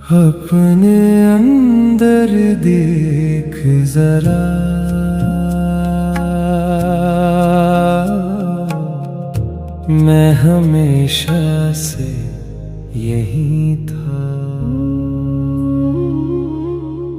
अपने अंदर देख जरा, मैं हमेशा से यही था।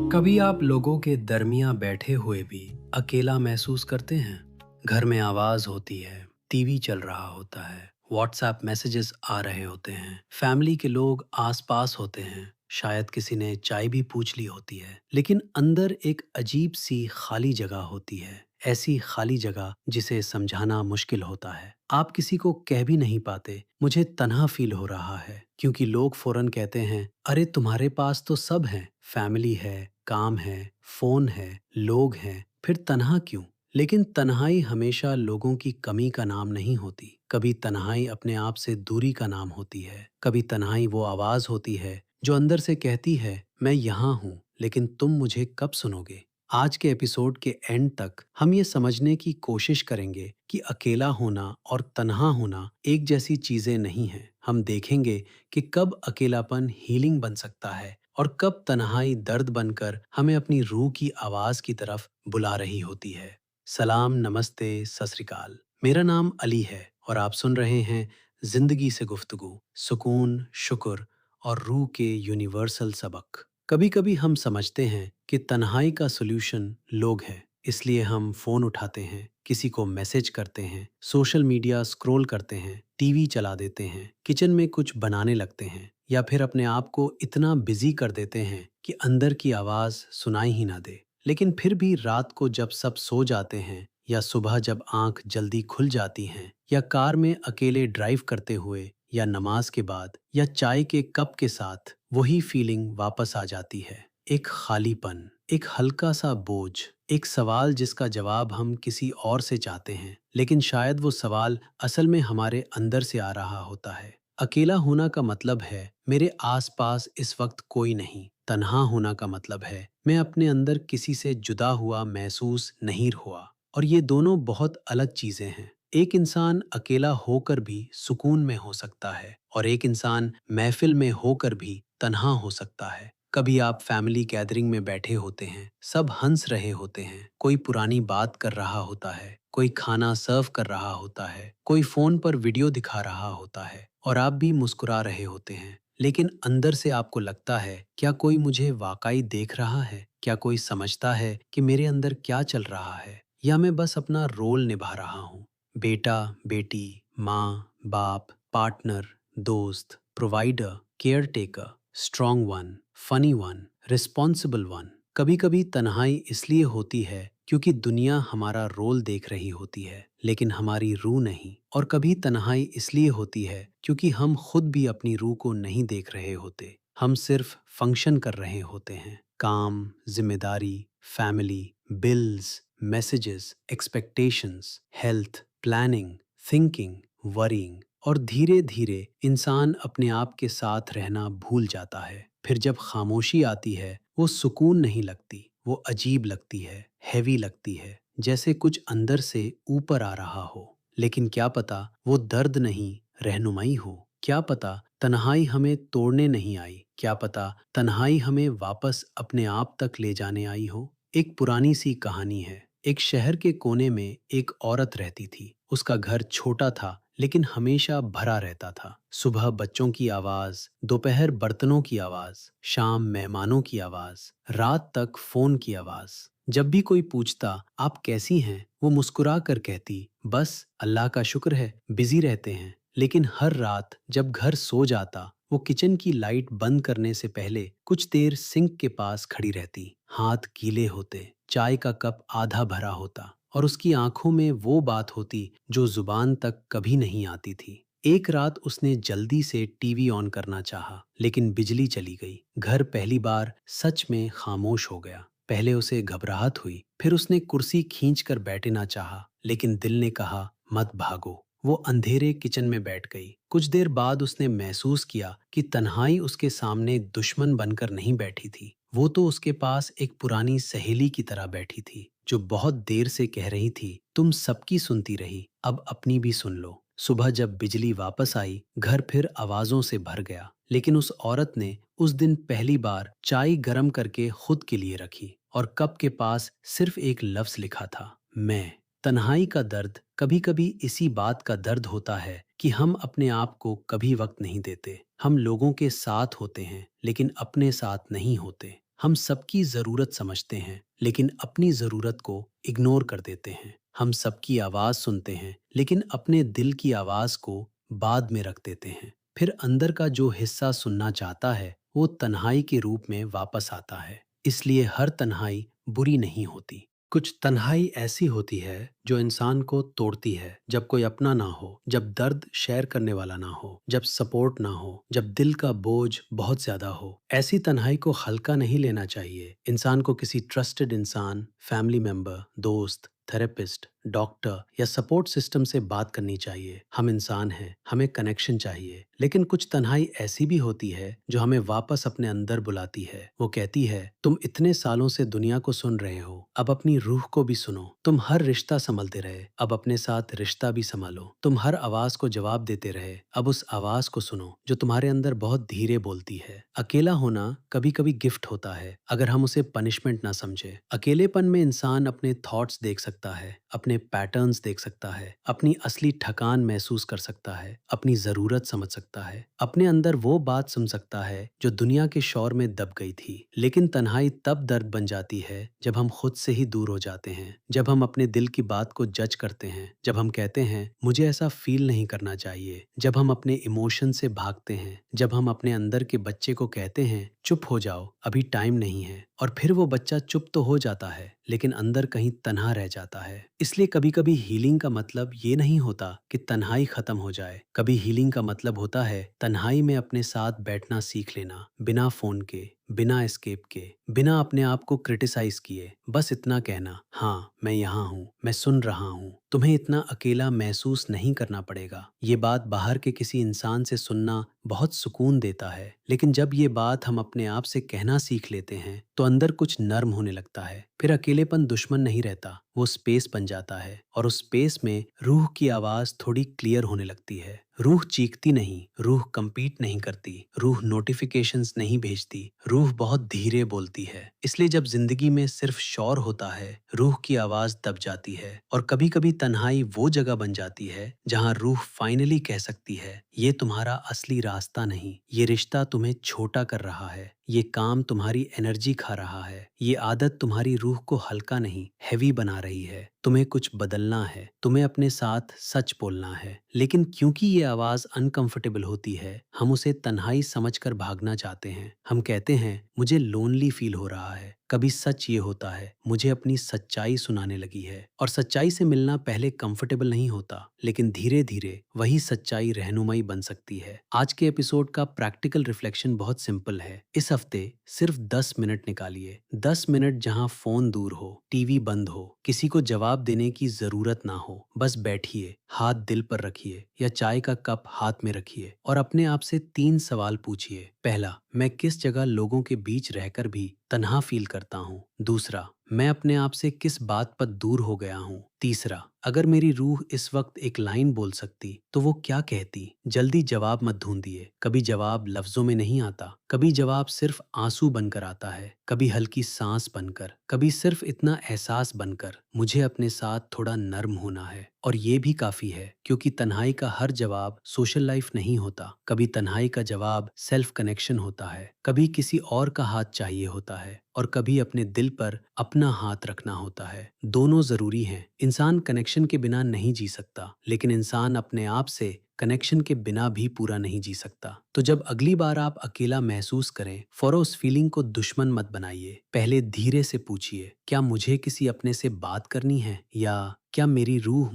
कभी आप लोगों के दरमियान बैठे हुए भी अकेला महसूस करते हैं? घर में आवाज होती है, टीवी चल रहा होता है, व्हाट्सएप मैसेजेस आ रहे होते हैं, फैमिली के लोग आसपास होते हैं, शायद किसी ने चाय भी पूछ ली होती है, लेकिन अंदर एक अजीब सी खाली जगह होती है। ऐसी खाली जगह जिसे समझाना मुश्किल होता है। आप किसी को कह भी नहीं पाते, मुझे तन्हा फील हो रहा है, क्योंकि लोग फौरन कहते हैं, अरे तुम्हारे पास तो सब है, फैमिली है, काम है, फोन है, लोग हैं, फिर तन्हा क्यों? लेकिन तन्हाई हमेशा लोगों की कमी का नाम नहीं होती। कभी तन्हाई अपने आप से दूरी का नाम होती है। कभी तन्हाई वो आवाज होती है जो अंदर से कहती है, मैं यहाँ हूँ, लेकिन तुम मुझे कब सुनोगे? आज के एपिसोड के एंड तक हम ये समझने की कोशिश करेंगे कि अकेला होना और तन्हा होना एक जैसी चीजें नहीं हैं। हम देखेंगे कि कब अकेलापन हीलिंग बन सकता है और कब तन्हाई दर्द बनकर हमें अपनी रूह की आवाज की तरफ बुला रही होती है। सलाम, नमस्ते, सत श्री अकाल। मेरा नाम अली है और आप सुन रहे हैं जिंदगी से गुफ्तगू, सुकून, शुक्र और रूह के यूनिवर्सल सबक। कभी कभी हम समझते हैं कि तन्हाई का सॉल्यूशन लोग हैं, इसलिए हम फोन उठाते हैं, किसी को मैसेज करते हैं, सोशल मीडिया स्क्रॉल करते हैं, टीवी चला देते हैं, किचन में कुछ बनाने लगते हैं, या फिर अपने आप को इतना बिजी कर देते हैं कि अंदर की आवाज सुनाई ही ना दे। लेकिन फिर भी रात को जब सब सो जाते हैं, या सुबह जब आंख जल्दी खुल जाती हैं, या कार में अकेले ड्राइव करते हुए, या नमाज के बाद, या चाय के कप के साथ वही फीलिंग वापस आ जाती है। एक खालीपन, एक हल्का सा बोझ, एक सवाल जिसका जवाब हम किसी और से चाहते हैं, लेकिन शायद वो सवाल असल में हमारे अंदर से आ रहा होता है। अकेला होना का मतलब है मेरे आसपास इस वक्त कोई नहीं। तन्हा होना का मतलब है मैं अपने अंदर किसी से जुदा हुआ महसूस नहीं हुआ। और ये दोनों बहुत अलग चीजें हैं। एक इंसान अकेला होकर भी सुकून में हो सकता है और एक इंसान महफिल में होकर भी तन्हा हो सकता है। कभी आप फैमिली गैदरिंग में बैठे होते हैं, सब हंस रहे होते हैं, कोई पुरानी बात कर रहा होता है, कोई खाना सर्व कर रहा होता है, कोई फोन पर वीडियो दिखा रहा होता है और आप भी मुस्कुरा रहे होते हैं। लेकिन अंदर से आपको लगता है, क्या कोई मुझे वाकई देख रहा है? क्या कोई समझता है कि मेरे अंदर क्या चल रहा है? या मैं बस अपना रोल निभा रहा हूँ? बेटा, बेटी, माँ, बाप, पार्टनर, दोस्त, provider, care taker, strong one, funny one, responsible one. कभी कभी तन्हाई इसलिए होती है क्योंकि दुनिया हमारा रोल देख रही होती है, लेकिन हमारी रूह नहीं। और कभी तन्हाई इसलिए होती है क्योंकि हम खुद भी अपनी रूह को नहीं देख रहे होते। हम सिर्फ फंक्शन कर रहे होते हैं। काम, जिम्मेदारी, family, bills, messages, expectations, health, planning, thinking, worrying. और धीरे धीरे इंसान अपने आप के साथ रहना भूल जाता है। फिर जब खामोशी आती है, वो सुकून नहीं लगती, वो अजीब लगती है, हैवी लगती है, जैसे कुछ अंदर से ऊपर आ रहा हो। लेकिन क्या पता वो दर्द नहीं, रहनुमाई हो। क्या पता तन्हाई हमें तोड़ने नहीं आई। क्या पता तन्हाई हमें वापस अपने आप तक ले जाने आई हो। एक पुरानी सी कहानी है। एक शहर के कोने में एक औरत रहती थी। उसका घर छोटा था, लेकिन हमेशा भरा रहता था। सुबह बच्चों की आवाज, दोपहर बर्तनों की आवाज, शाम मेहमानों की आवाज, रात तक फोन की आवाज। जब भी कोई पूछता, आप कैसी हैं, वो मुस्कुरा कर कहती, बस अल्लाह का शुक्र है, बिजी रहते हैं। लेकिन हर रात जब घर सो जाता, वो किचन की लाइट बंद करने से पहले कुछ देर सिंक के पास खड़ी रहती। हाथ गीले होते, चाय का कप आधा भरा होता और उसकी आंखों में वो बात होती जो जुबान तक कभी नहीं आती थी। एक रात उसने जल्दी से टीवी ऑन करना चाहा, लेकिन बिजली चली गई। घर पहली बार सच में खामोश हो गया। पहले उसे घबराहट हुई, फिर उसने कुर्सी खींच कर बैठना चाहा, लेकिन दिल ने कहा, मत भागो। वो अंधेरे किचन में बैठ गई। कुछ देर बाद उसने महसूस किया कि तन्हाई उसके सामने दुश्मन बनकर नहीं बैठी थी। वो तो उसके पास एक पुरानी सहेली की तरह बैठी थी, जो बहुत देर से कह रही थी, तुम सबकी सुनती रही, अब अपनी भी सुन लो। सुबह जब बिजली वापस आई, घर फिर आवाजों से भर गया, लेकिन उस औरत ने उस दिन पहली बार चाय गरम करके खुद के लिए रखी और कप के पास सिर्फ एक लफ्ज लिखा था, मैं। तन्हाई का दर्द कभी कभी इसी बात का दर्द होता है कि हम अपने आप को कभी वक्त नहीं देते। हम लोगों के साथ होते हैं लेकिन अपने साथ नहीं होते। हम सबकी ज़रूरत समझते हैं लेकिन अपनी ज़रूरत को इग्नोर कर देते हैं। हम सबकी आवाज़ सुनते हैं लेकिन अपने दिल की आवाज़ को बाद में रख देते हैं। फिर अंदर का जो हिस्सा सुनना चाहता है वो तन्हाई के रूप में वापस आता है। इसलिए हर तन्हाई बुरी नहीं होती। कुछ तन्हाई ऐसी होती है जो इंसान को तोड़ती है, जब कोई अपना ना हो, जब दर्द शेयर करने वाला ना हो, जब सपोर्ट ना हो, जब दिल का बोझ बहुत ज्यादा हो। ऐसी तन्हाई को हल्का नहीं लेना चाहिए। इंसान को किसी ट्रस्टेड इंसान, फैमिली मेंबर, दोस्त, थेरेपिस्ट, डॉक्टर या सपोर्ट सिस्टम से बात करनी चाहिए। हम इंसान हैं, हमें कनेक्शन चाहिए। लेकिन कुछ तन्हाई ऐसी भी होती है जो हमें वापस अपने अंदर बुलाती है। वो कहती है, तुम इतने सालों से दुनिया को सुन रहे हो, अब अपनी रूह को भी सुनो। तुम हर रिश्ता संभलते रहे, अब अपने साथ रिश्ता भी संभालो। तुम हर आवाज को जवाब देते रहे, अब उस आवाज को सुनो जो तुम्हारे अंदर बहुत धीरे बोलती है। अकेला होना कभी कभी गिफ्ट होता है अगर हम उसे पनिशमेंट ना समझे। अकेलेपन में इंसान अपने थॉट्स देख सकता है, अपने पैटर्न्स देख सकता है, अपनी असली थकान महसूस कर सकता है, अपनी जरूरत समझ सकता है, अपने अंदर वो बात सुन सकता है जो दुनिया के शोर में दब गई थी। लेकिन तन्हाई तब दर्द बन जाती है जब हम खुद से ही दूर हो जाते हैं, जब हम अपने दिल की बात को जज करते हैं, जब हम कहते हैं मुझे ऐसा फील नहीं करना चाहिए, जब हम अपने इमोशन से भागते हैं, जब हम अपने अंदर के बच्चे को कहते हैं चुप हो जाओ, अभी टाइम नहीं है, और फिर वो बच्चा चुप तो हो जाता है लेकिन अंदर कहीं तन्हा रह जाता है। इसलिए कभी कभी हीलिंग का मतलब ये नहीं होता कि तन्हाई खत्म हो जाए। कभी हीलिंग का मतलब होता है तन्हाई में अपने साथ बैठना सीख लेना, बिना फोन के, बिना एस्केप के, बिना अपने आप को क्रिटिसाइज किए। बस इतना कहना, हाँ मैं यहाँ हूँ, मैं सुन रहा हूँ, तुम्हें इतना अकेला महसूस नहीं करना पड़ेगा। ये बात बाहर के किसी इंसान से सुनना बहुत सुकून देता है, लेकिन जब ये बात हम अपने आप से कहना सीख लेते हैं तो अंदर कुछ नर्म होने लगता है। फिर अकेलेपन दुश्मन नहीं रहता, वो स्पेस बन जाता है, और उस स्पेस में रूह की आवाज थोड़ी क्लियर होने लगती है। रूह चीखती नहीं, रूह compete नहीं करती, रूह नोटिफिकेशंस नहीं भेजती, रूह बहुत धीरे बोलती है। इसलिए जब जिंदगी में सिर्फ शोर होता है, रूह की आवाज दब जाती है, और कभी कभी तन्हाई वो जगह बन जाती है जहाँ रूह फाइनली कह सकती है, ये तुम्हारा असली रास्ता नहीं, ये रिश्ता तुम्हें छोटा कर रहा है, ये काम तुम्हारी एनर्जी खा रहा है, ये आदत तुम्हारी रूह को हल्का नहीं हैवी बना रही है। तुम्हें कुछ बदलना है, तुम्हें अपने साथ सच बोलना है। लेकिन क्योंकि ये आवाज अनकंफर्टेबल होती है, हम उसे तन्हाई समझकर भागना चाहते हैं। हम कहते हैं मुझे लोनली फील हो रहा है। कभी सच ये होता है, मुझे अपनी सच्चाई सुनाने लगी है। और सच्चाई से मिलना पहले कंफर्टेबल नहीं होता, लेकिन धीरे धीरे वही सच्चाई रहनुमाई बन सकती है। आज के एपिसोड का प्रैक्टिकल रिफ्लेक्शन बहुत सिंपल है। इस हफ्ते सिर्फ 10 मिनट निकालिए। 10 मिनट जहां फोन दूर हो, टीवी बंद हो, किसी को जवाब देने की जरूरत ना हो। बस बैठिए, हाथ दिल पर रखिए या चाय का कप हाथ में रखिए और अपने आप से 3 सवाल पूछिए। पहला, मैं किस जगह लोगों के बीच रहकर भी तन्हा फील करता हूँ? दूसरा, मैं अपने आप से किस बात पर दूर हो गया हूँ? तीसरा, अगर मेरी रूह इस वक्त एक लाइन बोल सकती तो वो क्या कहती? जल्दी जवाब मत ढूंढिए। कभी जवाब लफ्जों में नहीं आता, कभी जवाब सिर्फ आंसू बनकर आता है, कभी हल्की सांस बनकर, कभी सिर्फ इतना एहसास बनकर, मुझे अपने साथ थोड़ा नर्म होना है। और ये भी काफी है, क्योंकि तन्हाई का हर जवाब सोशल लाइफ नहीं होता। कभी तन्हाई का जवाब सेल्फ कनेक्शन होता है, कभी किसी और का हाथ चाहिए होता है, और कभी अपने दिल पर अपना हाथ रखना होता है। दोनों जरूरी हैं। इंसान कनेक्शन के बिना नहीं जी सकता, लेकिन इंसान अपने आप से कनेक्शन के बिना भी पूरा नहीं जी सकता। तो जब अगली बार आप अकेला महसूस करें, फौरन उस फीलिंग को दुश्मन मत बनाइए। पहले धीरे से पूछिए, क्या मुझे किसी अपने से बात करनी है, या क्या मेरी रूह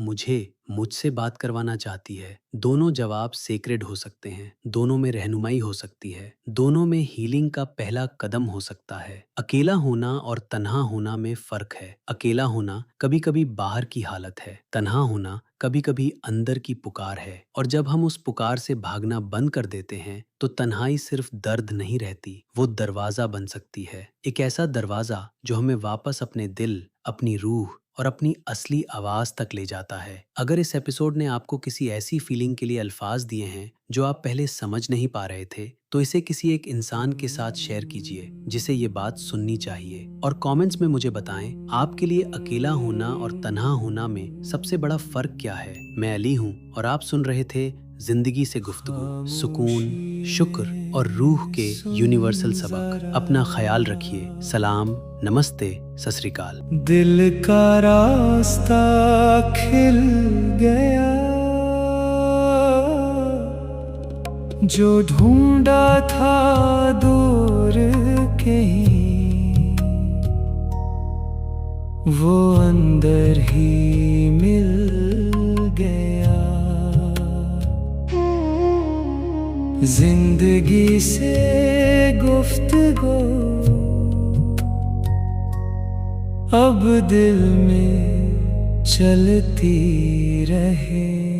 मुझसे बात करवाना चाहती है? दोनों जवाब सेक्रेड हो सकते हैं, दोनों में रहनुमाई हो सकती है, दोनों में हीलिंग का पहला कदम हो सकता है। अकेला होना और तन्हा होना में फर्क है। अकेला होना कभी कभी बाहर की हालत है, तन्हा होना कभी कभी अंदर की पुकार है। और जब हम उस पुकार से भागना बंद कर देते हैं तो तन्हाई सिर्फ दर्द नहीं रहती, वो दरवाजा बन सकती है। एक ऐसा दरवाजा जो हमें वापस अपने दिल, अपनी रूह और अपनी असली आवाज तक ले जाता है। अगर इस एपिसोड ने आपको किसी ऐसी फीलिंग के लिए अल्फाज दिए हैं जो आप पहले समझ नहीं पा रहे थे, तो इसे किसी एक इंसान के साथ शेयर कीजिए जिसे ये बात सुननी चाहिए। और कमेंट्स में मुझे बताएं आपके लिए अकेला होना और तन्हा होना में सबसे बड़ा फर्क क्या है। मैं अली हूँ और आप सुन रहे थे जिंदगी से गुफ्तगू, सुकून, शुक्र और रूह के यूनिवर्सल सबक। अपना ख्याल रखिए। सलाम, नमस्ते, सत श्री अकाल। दिल का रास्ता खिल गया, जो ढूंढा था दूर कहीं, वो अंदर ही मिल गया। जिंदगी से गुफ्तगू अब दिल में चलती रहे।